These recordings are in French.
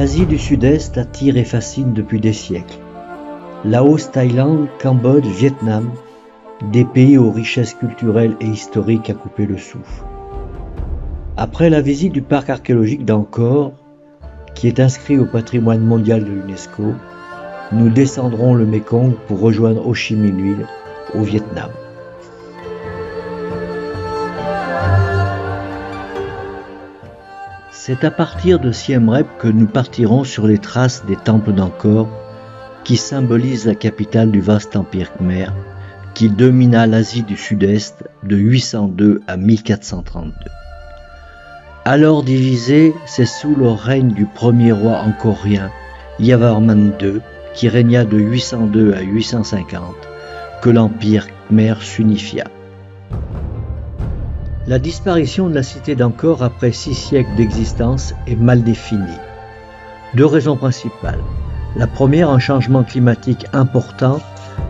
L'Asie du Sud-Est attire et fascine depuis des siècles. Laos, Thaïlande, Cambodge, Vietnam, des pays aux richesses culturelles et historiques à couper le souffle. Après la visite du parc archéologique d'Angkor, qui est inscrit au patrimoine mondial de l'UNESCO, nous descendrons le Mékong pour rejoindre Ho Chi Minh Ville, au Vietnam. C'est à partir de Siem Reap que nous partirons sur les traces des temples d'Angkor, qui symbolisent la capitale du vaste empire khmer, qui domina l'Asie du Sud-Est de 802 à 1432. Alors divisé, c'est sous le règne du premier roi angkorien, Yavarman II, qui régna de 802 à 850, que l'empire khmer s'unifia. La disparition de la cité d'Angkor après 6 siècles d'existence est mal définie. 2 raisons principales. La première, un changement climatique important,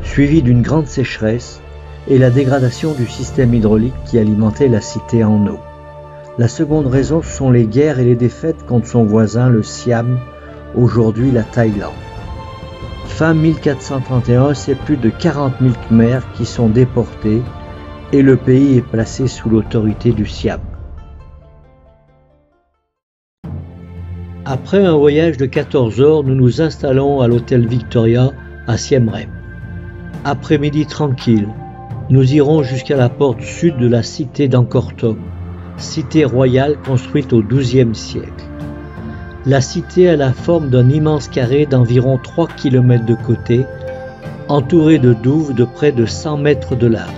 suivi d'une grande sécheresse, et la dégradation du système hydraulique qui alimentait la cité en eau. La seconde raison, ce sont les guerres et les défaites contre son voisin, le Siam, aujourd'hui la Thaïlande. Fin 1431, c'est plus de 40 000 Khmers qui sont déportés et le pays est placé sous l'autorité du Siam. Après un voyage de 14 heures, nous nous installons à l'hôtel Victoria à Siem Reap. Après-midi tranquille, nous irons jusqu'à la porte sud de la cité d'Angkor Thom, cité royale construite au XIIe siècle. La cité a la forme d'un immense carré d'environ 3 km de côté, entouré de douves de près de 100 mètres de large.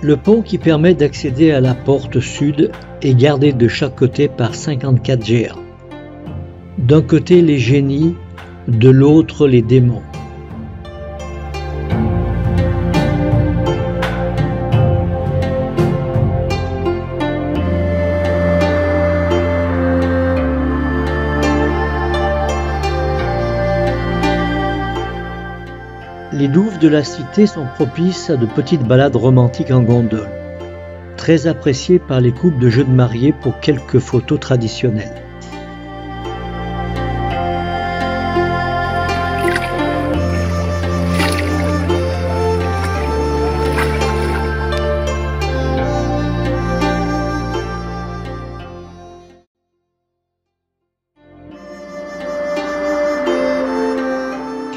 Le pont qui permet d'accéder à la porte sud est gardé de chaque côté par 54 géants. D'un côté les génies, de l'autre les démons. Les douves de la cité sont propices à de petites balades romantiques en gondole, très appréciées par les couples de jeunes mariés pour quelques photos traditionnelles.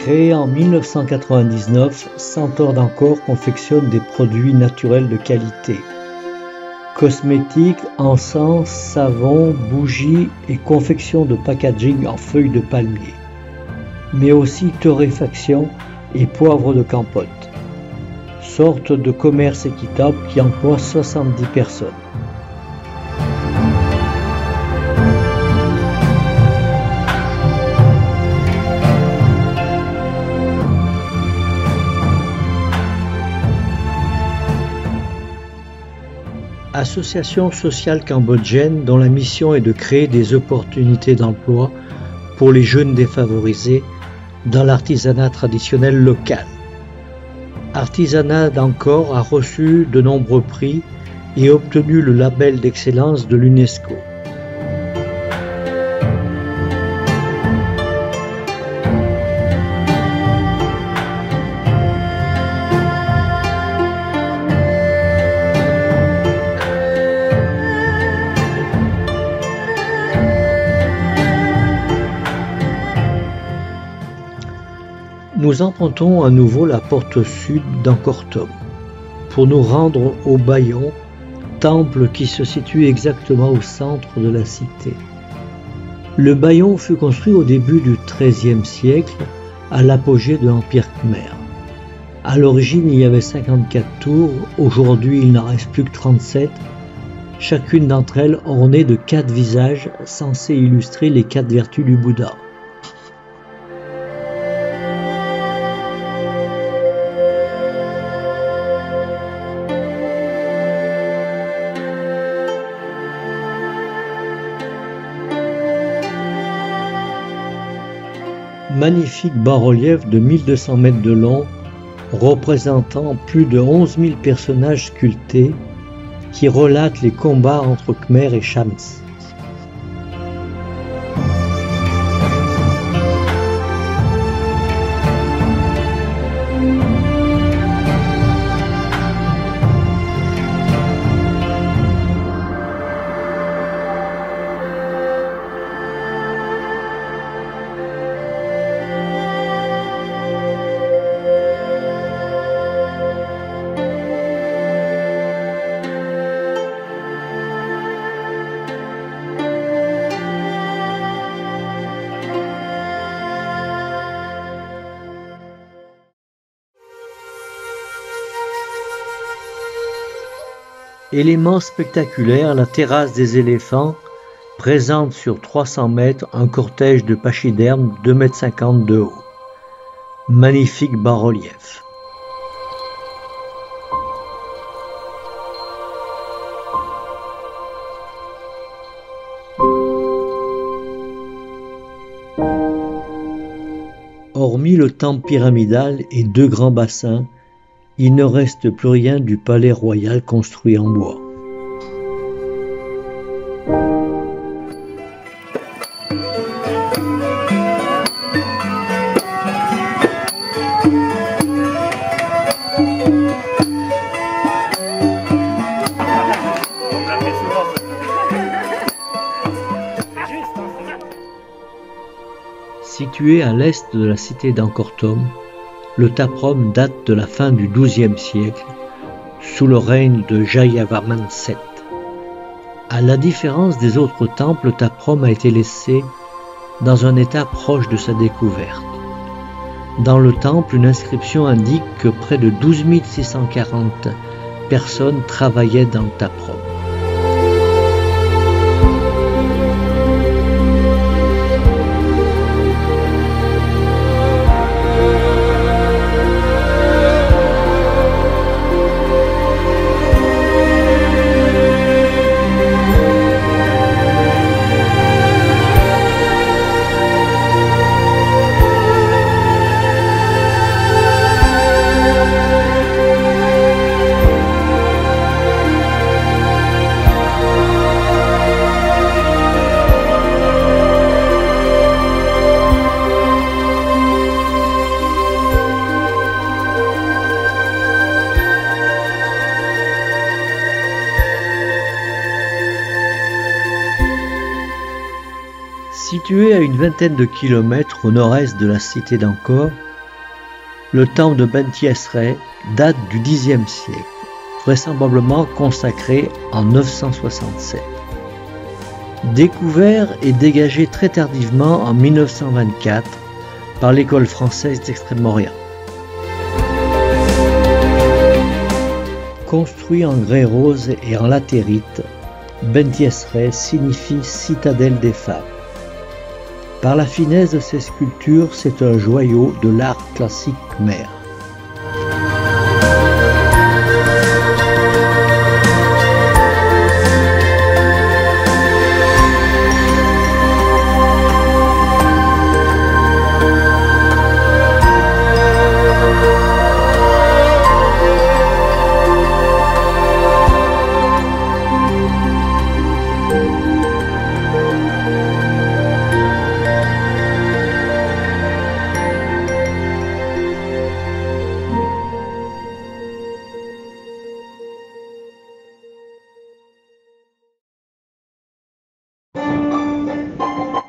Créé en 1999, Centaure d'Angkor confectionne des produits naturels de qualité. Cosmétiques, encens, savon, bougies et confection de packaging en feuilles de palmier. Mais aussi torréfaction et poivre de campote. Sorte de commerce équitable qui emploie 70 personnes. Association sociale cambodgienne dont la mission est de créer des opportunités d'emploi pour les jeunes défavorisés dans l'artisanat traditionnel local. Artisanat d'Angkor a reçu de nombreux prix et obtenu le label d'excellence de l'UNESCO. Nous empruntons à nouveau la porte sud d'Angkor Thom pour nous rendre au Bayon, temple qui se situe exactement au centre de la cité. Le Bayon fut construit au début du XIIIe siècle, à l'apogée de l'Empire khmer. À l'origine, il y avait 54 tours, aujourd'hui il n'en reste plus que 37, chacune d'entre elles ornée de 4 visages censés illustrer les 4 vertus du Bouddha. Magnifique bas-relief de 1200 mètres de long, représentant plus de 11 000 personnages sculptés qui relatent les combats entre Khmer et Shams. Élément spectaculaire, la terrasse des éléphants présente sur 300 mètres un cortège de pachydermes de 2,50 m de haut. Magnifique bas-relief. Hormis le temple pyramidal et 2 grands bassins, il ne reste plus rien du palais royal construit en bois. Situé à l'est de la cité d'Ankortom, le Taprom date de la fin du XIIe siècle, sous le règne de Jayavarman VII. À la différence des autres temples, le Taprom a été laissé dans un état proche de sa découverte. Dans le temple, une inscription indique que près de 12 640 personnes travaillaient dans le Taprom. Situé à une vingtaine de kilomètres au nord-est de la cité d'Angkor, le temple de Bentiesrei date du Xe siècle, vraisemblablement consacré en 967. Découvert et dégagé très tardivement en 1924 par l'école française d'Extrême-Orient. Construit en grès rose et en latérite, Bentiesrei signifie citadelle des femmes. Par la finesse de ses sculptures, c'est un joyau de l'art classique khmer.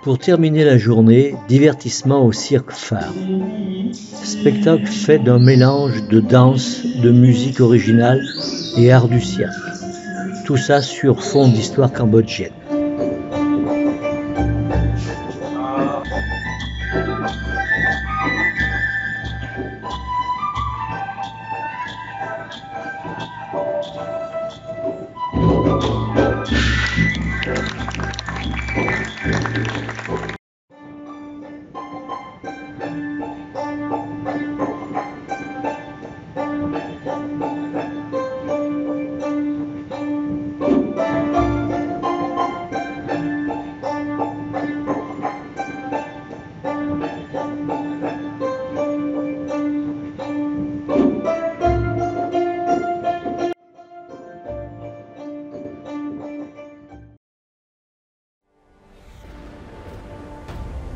Pour terminer la journée, divertissement au cirque phare. Spectacle fait d'un mélange de danse, de musique originale et art du cirque. Tout ça sur fond d'histoire cambodgienne.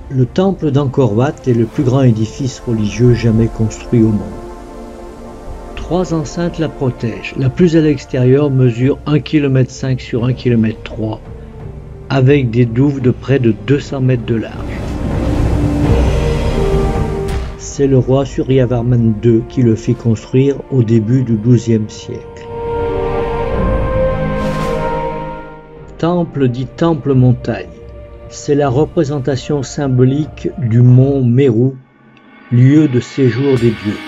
Le temple d'Angkor Wat est le plus grand édifice religieux jamais construit au monde. 3 enceintes la protègent. La plus à l'extérieur mesure 1,5 km sur 1,3 km, avec des douves de près de 200 mètres de large. C'est le roi Suryavarman II qui le fit construire au début du XIIe siècle. Temple dit temple montagne. C'est la représentation symbolique du mont Meru, lieu de séjour des dieux.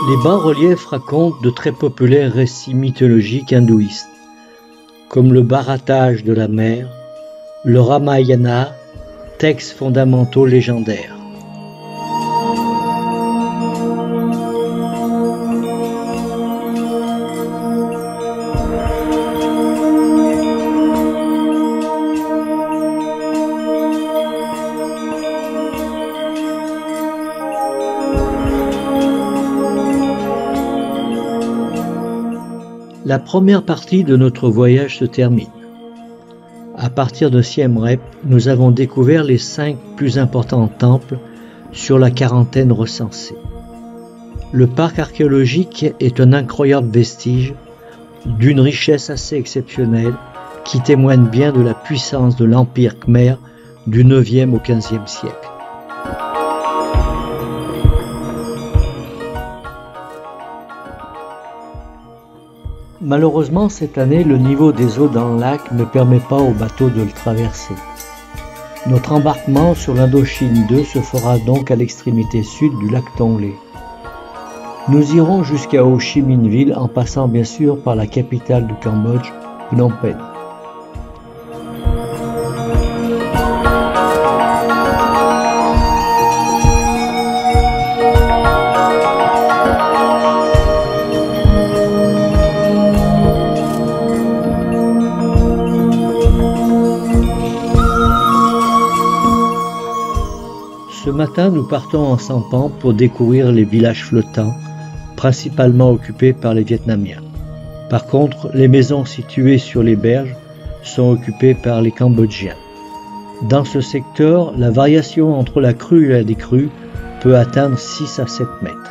Les bas-reliefs racontent de très populaires récits mythologiques hindouistes, comme le Bharatage de la mer, le Ramayana, textes fondamentaux légendaires. La première partie de notre voyage se termine. À partir de Siem Reap, nous avons découvert les 5 plus importants temples sur la quarantaine recensée. Le parc archéologique est un incroyable vestige d'une richesse assez exceptionnelle qui témoigne bien de la puissance de l'Empire Khmer du 9e au 15e siècle. Malheureusement, cette année, le niveau des eaux dans le lac ne permet pas aux bateaux de le traverser. Notre embarquement sur l'Indochine 2 se fera donc à l'extrémité sud du lac Tonlé. Nous irons jusqu'à Ho Chi Minh Ville en passant bien sûr par la capitale du Cambodge, Phnom Penh. Ce matin, nous partons en sampan pour découvrir les villages flottants, principalement occupés par les Vietnamiens. Par contre, les maisons situées sur les berges sont occupées par les Cambodgiens. Dans ce secteur, la variation entre la crue et la décrue peut atteindre 6 à 7 mètres.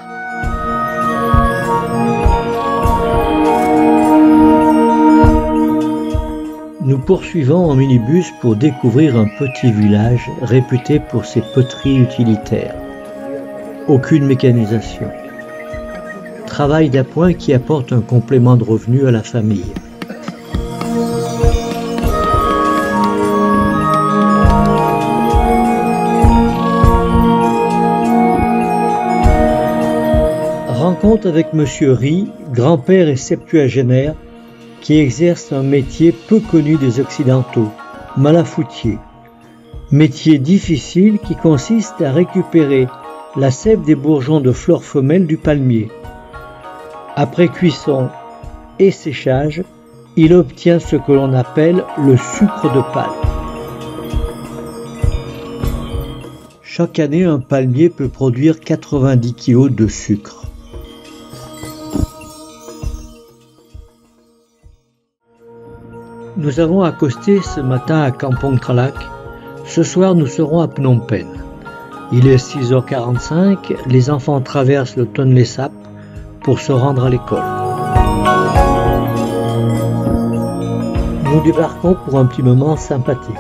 Nous poursuivons en minibus pour découvrir un petit village réputé pour ses poteries utilitaires. Aucune mécanisation. Travail d'appoint qui apporte un complément de revenu à la famille. Rencontre avec Monsieur Ri, grand-père et septuagénaire, qui exerce un métier peu connu des Occidentaux, malafoutier. Métier difficile qui consiste à récupérer la sève des bourgeons de fleurs femelles du palmier. Après cuisson et séchage, il obtient ce que l'on appelle le sucre de palme. Chaque année, un palmier peut produire 90 kg de sucre. Nous avons accosté ce matin à Kampong Tralak. Ce soir, nous serons à Phnom Penh. Il est 6h45, les enfants traversent le Tonlé Sap pour se rendre à l'école. Nous débarquons pour un petit moment sympathique.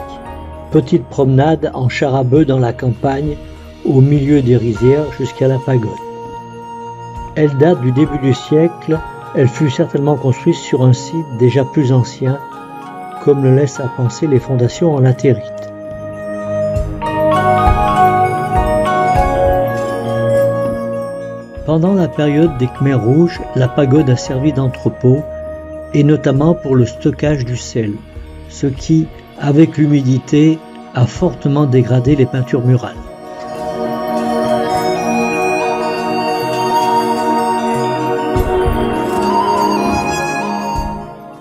Petite promenade en char à bœuf dans la campagne, au milieu des rizières jusqu'à la pagode. Elle date du début du siècle, elle fut certainement construite sur un site déjà plus ancien, comme le laissent à penser les fondations en latérite. Pendant la période des Khmers rouges, la pagode a servi d'entrepôt, et notamment pour le stockage du sel, ce qui, avec l'humidité, a fortement dégradé les peintures murales.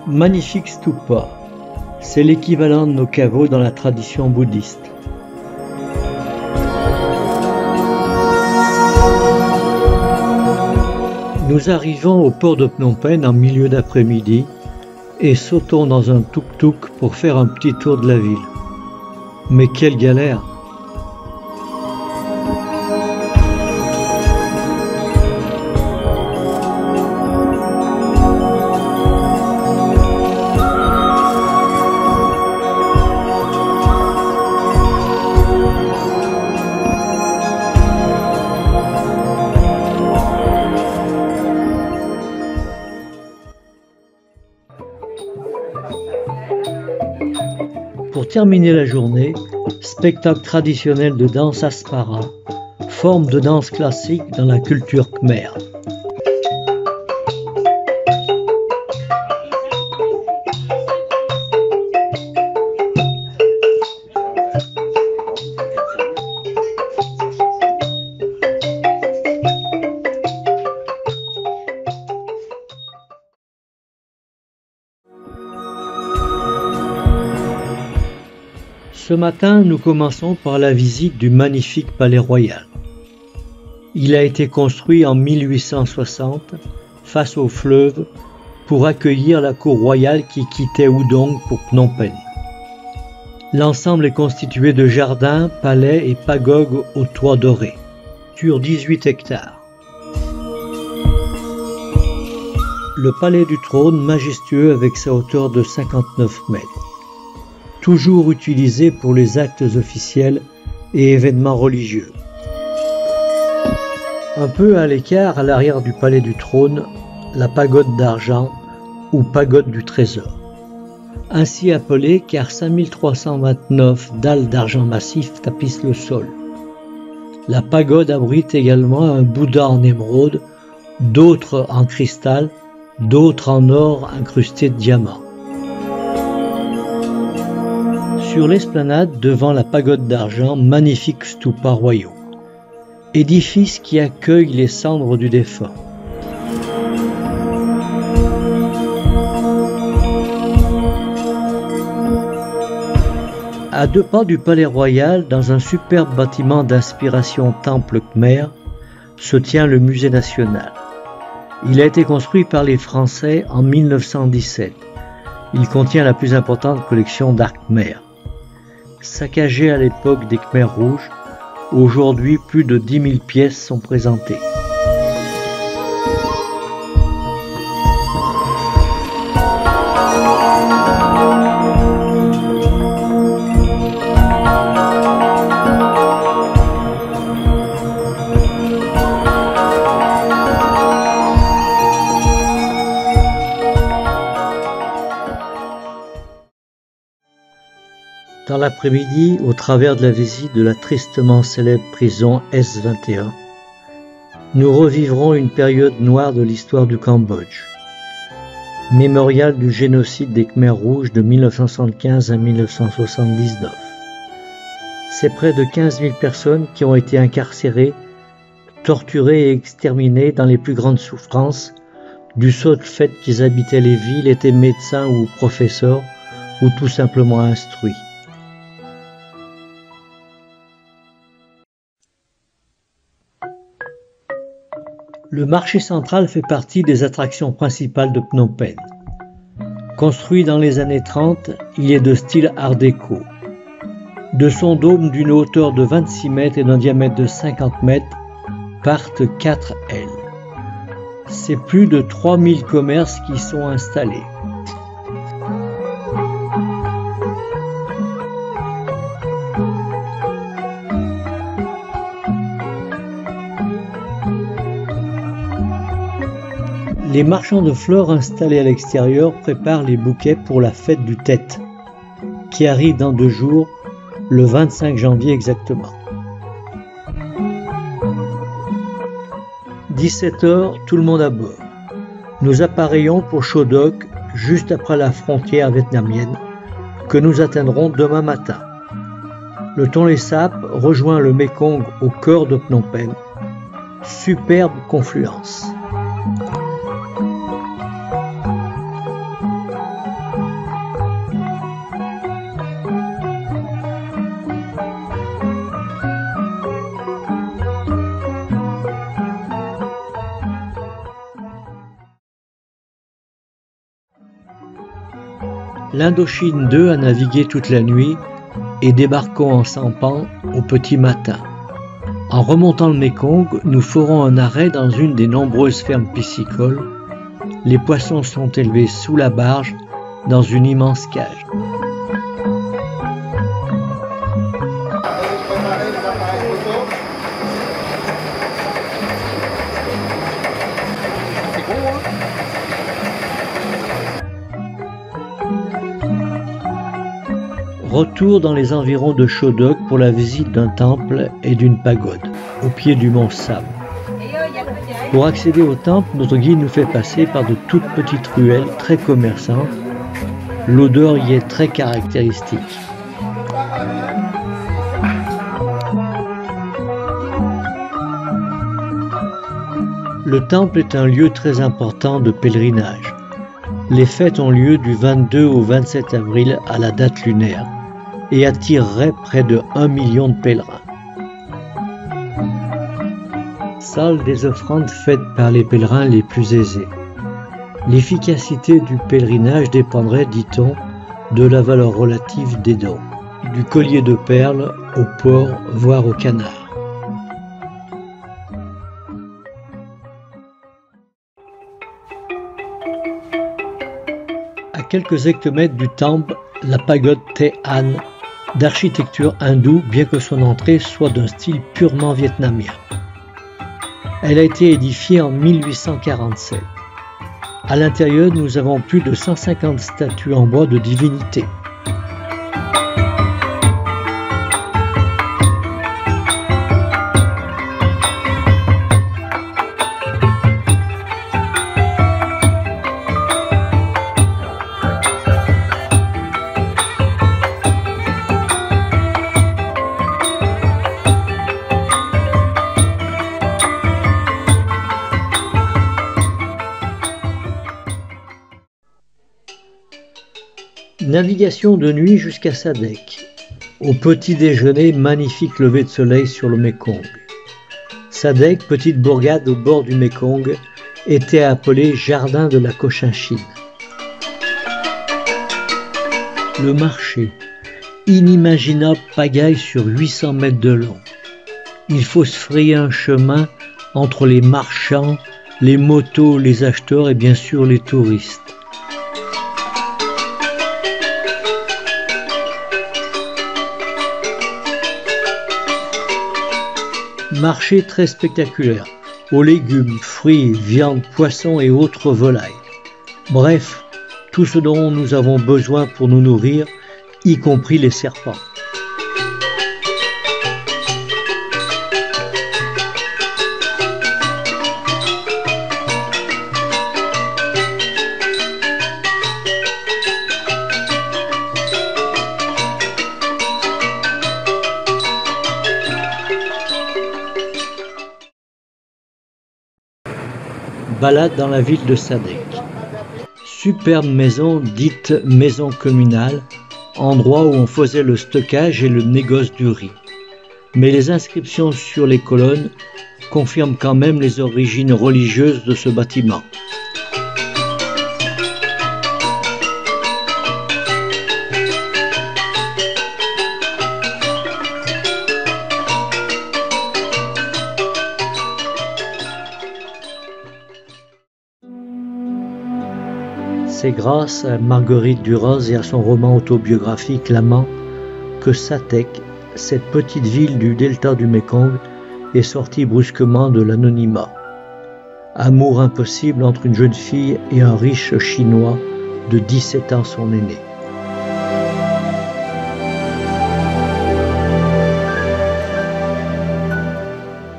Magnifique stupa. C'est l'équivalent de nos caveaux dans la tradition bouddhiste. Nous arrivons au port de Phnom Penh en milieu d'après-midi et sautons dans un tuk-tuk pour faire un petit tour de la ville. Mais quelle galère! Pour terminer la journée, spectacle traditionnel de danse Aspara, forme de danse classique dans la culture khmère. Ce matin, nous commençons par la visite du magnifique palais royal. Il a été construit en 1860 face au fleuve pour accueillir la cour royale qui quittait Udong pour Phnom Penh. L'ensemble est constitué de jardins, palais et pagodes aux toits dorés, sur 18 hectares. Le palais du trône majestueux avec sa hauteur de 59 mètres, toujours utilisé pour les actes officiels et événements religieux. Un peu à l'écart, à l'arrière du palais du trône, la pagode d'argent ou pagode du trésor. Ainsi appelée car 5329 dalles d'argent massif tapissent le sol. La pagode abrite également un Bouddha en émeraude, d'autres en cristal, d'autres en or incrusté de diamants. Sur l'esplanade, devant la pagode d'argent, magnifiques stupas royaux. Édifice qui accueille les cendres du défunt. À 2 pas du palais royal, dans un superbe bâtiment d'inspiration temple khmer, se tient le musée national. Il a été construit par les Français en 1917. Il contient la plus importante collection d'art khmer. Saccagé à l'époque des Khmers rouges, aujourd'hui plus de 10 000 pièces sont présentées. Dans l'après-midi, au travers de la visite de la tristement célèbre prison S21, nous revivrons une période noire de l'histoire du Cambodge. Mémorial du génocide des Khmers rouges de 1975 à 1979. C'est près de 15 000 personnes qui ont été incarcérées, torturées et exterminées dans les plus grandes souffrances, du seul fait qu'ils habitaient les villes, étaient médecins ou professeurs, ou tout simplement instruits. Le marché central fait partie des attractions principales de Phnom Penh. Construit dans les années 30, il est de style art déco. De son dôme d'une hauteur de 26 mètres et d'un diamètre de 50 mètres partent 4 ailes. C'est plus de 3000 commerces qui sont installés. Les marchands de fleurs installés à l'extérieur préparent les bouquets pour la fête du Tet, qui arrive dans 2 jours, le 25 janvier exactement. 17 h, tout le monde à bord. Nous appareillons pour Chodok, juste après la frontière vietnamienne, que nous atteindrons demain matin. Le Tonlé Sap rejoint le Mekong au cœur de Phnom Penh. Superbe confluence. L'Indochine 2 a navigué toute la nuit et débarquons en Sampan au petit matin. En remontant le Mekong, nous ferons un arrêt dans une des nombreuses fermes piscicoles. Les poissons sont élevés sous la barge dans une immense cage. Retour dans les environs de Chodok pour la visite d'un temple et d'une pagode, au pied du mont Sam. Pour accéder au temple, notre guide nous fait passer par de toutes petites ruelles très commerçantes. L'odeur y est très caractéristique. Le temple est un lieu très important de pèlerinage. Les fêtes ont lieu du 22 au 27 avril à la date lunaire et attirerait près de 1 million de pèlerins. Salle des offrandes faites par les pèlerins les plus aisés. L'efficacité du pèlerinage dépendrait, dit-on, de la valeur relative des dons, du collier de perles au porc, voire au canard. À quelques hectomètres du temple, la pagode Te An, d'architecture hindoue, bien que son entrée soit d'un style purement vietnamien. Elle a été édifiée en 1847. À l'intérieur, nous avons plus de 150 statues en bois de divinités. Navigation de nuit jusqu'à Sadek. Au petit déjeuner, magnifique lever de soleil sur le Mékong. Sadek, petite bourgade au bord du Mékong, était appelée Jardin de la Cochinchine. Le marché, inimaginable pagaille sur 800 mètres de long. Il faut se frayer un chemin entre les marchands, les motos, les acheteurs et bien sûr les touristes. Marché très spectaculaire, aux légumes, fruits, viandes, poissons et autres volailles. Bref, tout ce dont nous avons besoin pour nous nourrir, y compris les serpents. Balade dans la ville de Sadek. Superbe maison dite maison communale, endroit où on faisait le stockage et le négoce du riz. Mais les inscriptions sur les colonnes confirment quand même les origines religieuses de ce bâtiment. C'est grâce à Marguerite Duras et à son roman autobiographique L'Amant que Sadek, cette petite ville du delta du Mékong, est sortie brusquement de l'anonymat. Amour impossible entre une jeune fille et un riche chinois de 17 ans son aîné.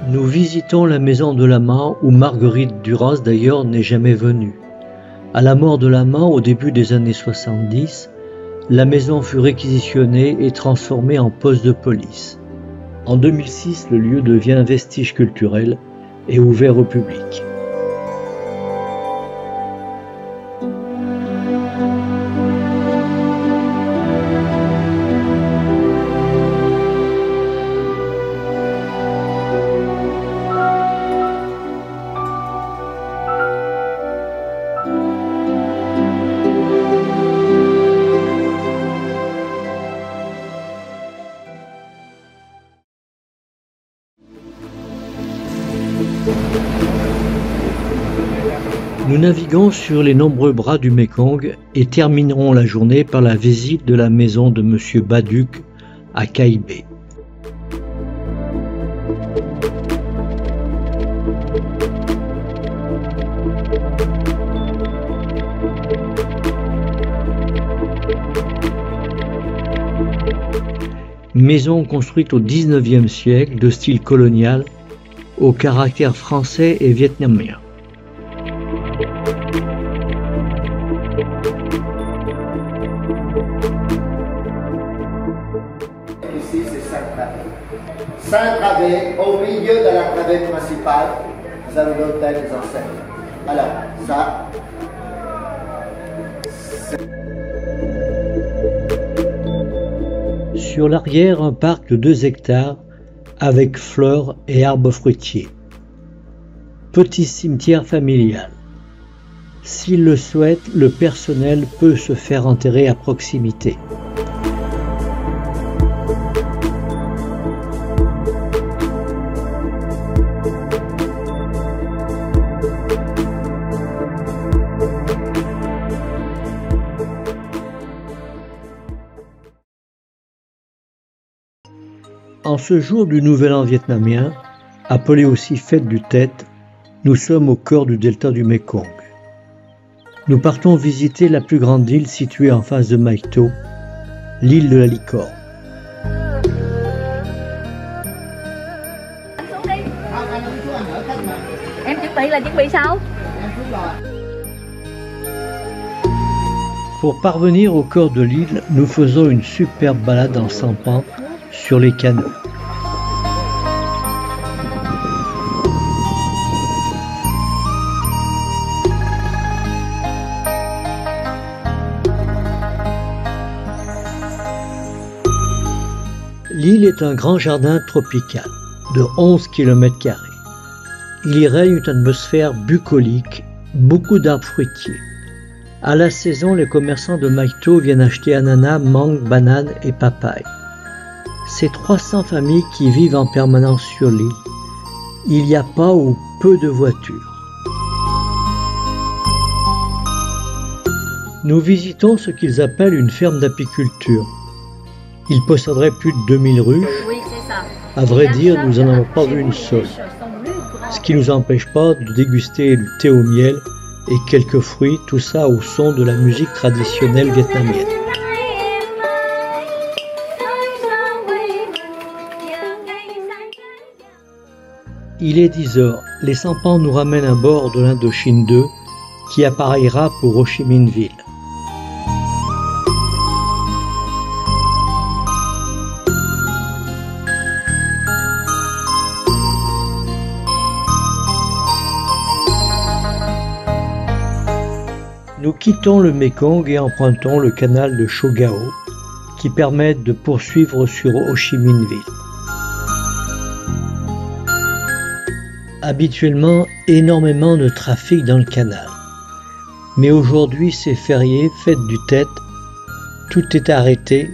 Nous visitons la maison de l'amant où Marguerite Duras d'ailleurs n'est jamais venue. À la mort de l'amant au début des années 70, la maison fut réquisitionnée et transformée en poste de police. En 2006, le lieu devient vestige culturel et ouvert au public. Nous naviguons sur les nombreux bras du Mékong et terminerons la journée par la visite de la maison de M. Baduc à Cai Bay. Maison construite au XIXe siècle de style colonial, au caractère français et vietnamien. Ici, c'est Saint-Travée. Saint-Travée, au milieu de la travée principale, vous avez l'hôtel des ancêtres. Alors, ça, Sur l'arrière, un parc de 2 hectares avec fleurs et arbres fruitiers. Petit cimetière familial. S'il le souhaite, le personnel peut se faire enterrer à proximité. En ce jour du Nouvel An vietnamien, appelé aussi fête du Tet, nous sommes au cœur du delta du Mekong. Nous partons visiter la plus grande île située en face de Mai Tho, l'île de la Licorne. Em chuẩn bị là chuẩn bị sao? Pour parvenir au cœur de l'île, nous faisons une superbe balade en sampan sur les canaux. L'île est un grand jardin tropical de 11 km². Il y règne une atmosphère bucolique, beaucoup d'arbres fruitiers. À la saison, les commerçants de Mai Tho viennent acheter ananas, mangues, bananes et papayes. Ces 300 familles qui vivent en permanence sur l'île. Il n'y a pas ou peu de voitures. Nous visitons ce qu'ils appellent une ferme d'apiculture. Ils posséderaient plus de 2000 ruches. Oui, c'est ça. À vrai dire, nous n'en avons pas vu une seule. Ce qui ne nous empêche pas de déguster du thé au miel et quelques fruits, tout ça au son de la musique traditionnelle vietnamienne. Il est 10 heures. Les sampans nous ramènent à bord de l'Indochine 2 qui appareillera pour Ho Chi Minh Ville. Nous quittons le Mekong et empruntons le canal de Cho Gao qui permet de poursuivre sur Ho Chi Minh Ville. Habituellement, énormément de trafic dans le canal. Mais aujourd'hui, c'est férié, fête du Tet, tout est arrêté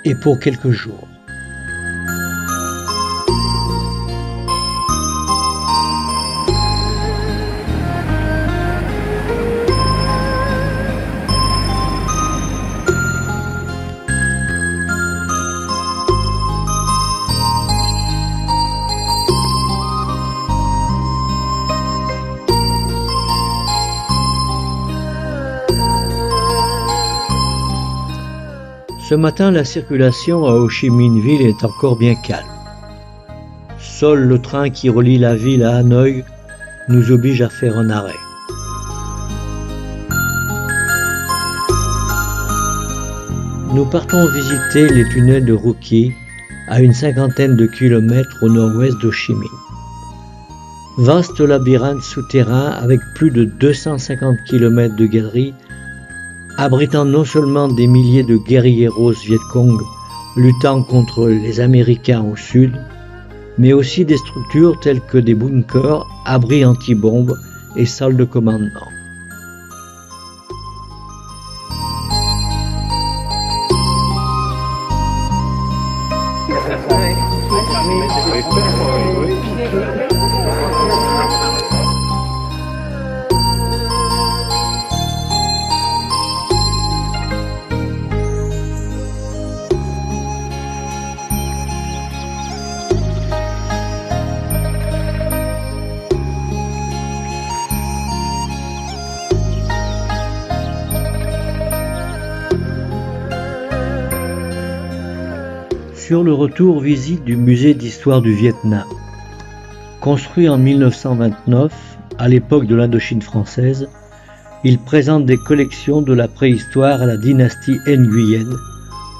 et pour quelques jours. Ce matin, la circulation à Ho Chi Minh Ville est encore bien calme. Seul le train qui relie la ville à Hanoï nous oblige à faire un arrêt. Nous partons visiter les tunnels de Rookie à une 50aine de kilomètres au nord-ouest d'Ho Chi Minh. Vaste labyrinthe souterrain avec plus de 250 km de galeries abritant non seulement des milliers de guerrilleros Vietcong luttant contre les Américains au sud, mais aussi des structures telles que des bunkers, abris anti-bombes et salles de commandement. Sur le retour, visite du musée d'histoire du Vietnam. Construit en 1929, à l'époque de l'Indochine française, il présente des collections de la préhistoire à la dynastie Nguyen,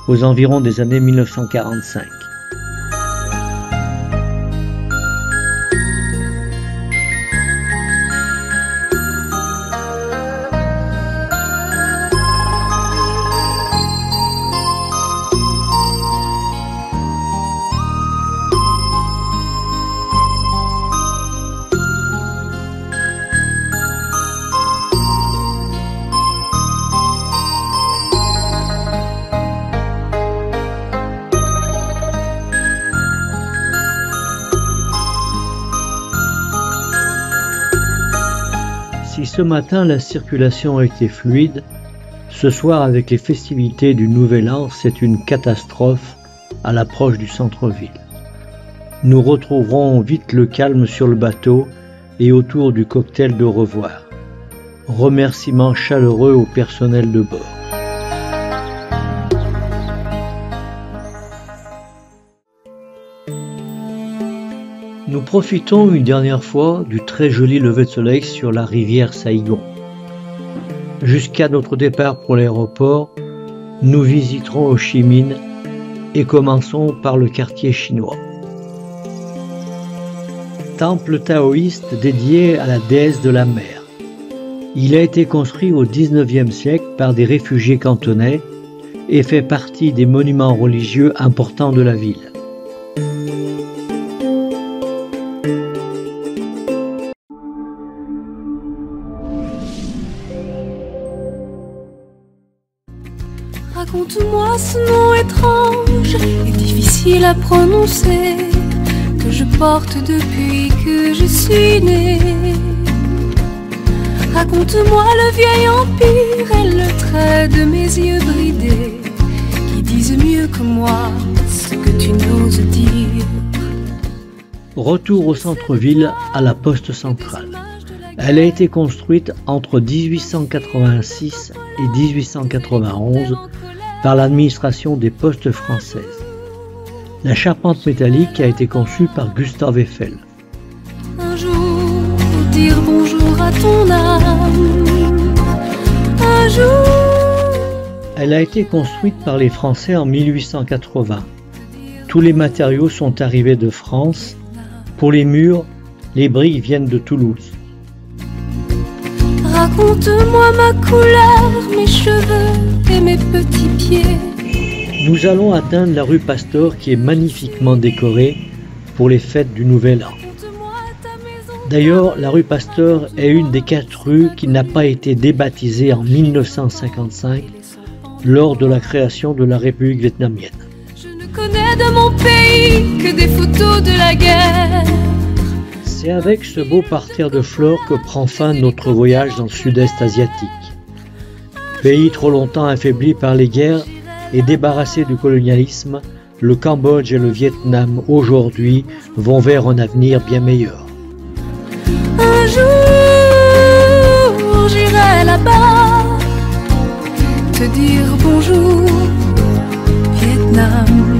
aux environs des années 1945. Si ce matin la circulation a été fluide, ce soir avec les festivités du Nouvel An, c'est une catastrophe à l'approche du centre-ville. Nous retrouverons vite le calme sur le bateau et autour du cocktail de revoir. Remerciements chaleureux au personnel de bord. Nous profitons une dernière fois du très joli lever de soleil sur la rivière Saïgon. Jusqu'à notre départ pour l'aéroport, nous visiterons Ho Chi Minh et commençons par le quartier chinois. Temple taoïste dédié à la déesse de la mer. Il a été construit au XIXe siècle par des réfugiés cantonais et fait partie des monuments religieux importants de la ville. Raconte-moi ce nom étrange et difficile à prononcer que je porte depuis que je suis née. Raconte-moi le vieil empire et le trait de mes yeux bridés qui disent mieux que moi ce que tu n'oses dire. Retour au centre-ville à la poste centrale. Elle a été construite entre 1886 et 1891 par l'administration des postes françaises. La charpente métallique a été conçue par Gustave Eiffel. Un jour, dire bonjour à ton âme. Un jour. Elle a été construite par les Français en 1880. Tous les matériaux sont arrivés de France. Pour les murs, les briques viennent de Toulouse. Raconte-moi ma couleur, mes cheveux et mes petits pieds. Nous allons atteindre la rue Pasteur qui est magnifiquement décorée pour les fêtes du Nouvel An. D'ailleurs, la rue Pasteur est une des 4 rues qui n'a pas été débaptisée en 1955 lors de la création de la République vietnamienne. Je ne connais de mon pays que des photos de la guerre. C'est avec ce beau parterre de fleurs que prend fin notre voyage dans le sud-est asiatique. Pays trop longtemps affaibli par les guerres et débarrassé du colonialisme, le Cambodge et le Vietnam aujourd'hui vont vers un avenir bien meilleur. Un jour, j'irai là-bas te dire bonjour, Vietnam.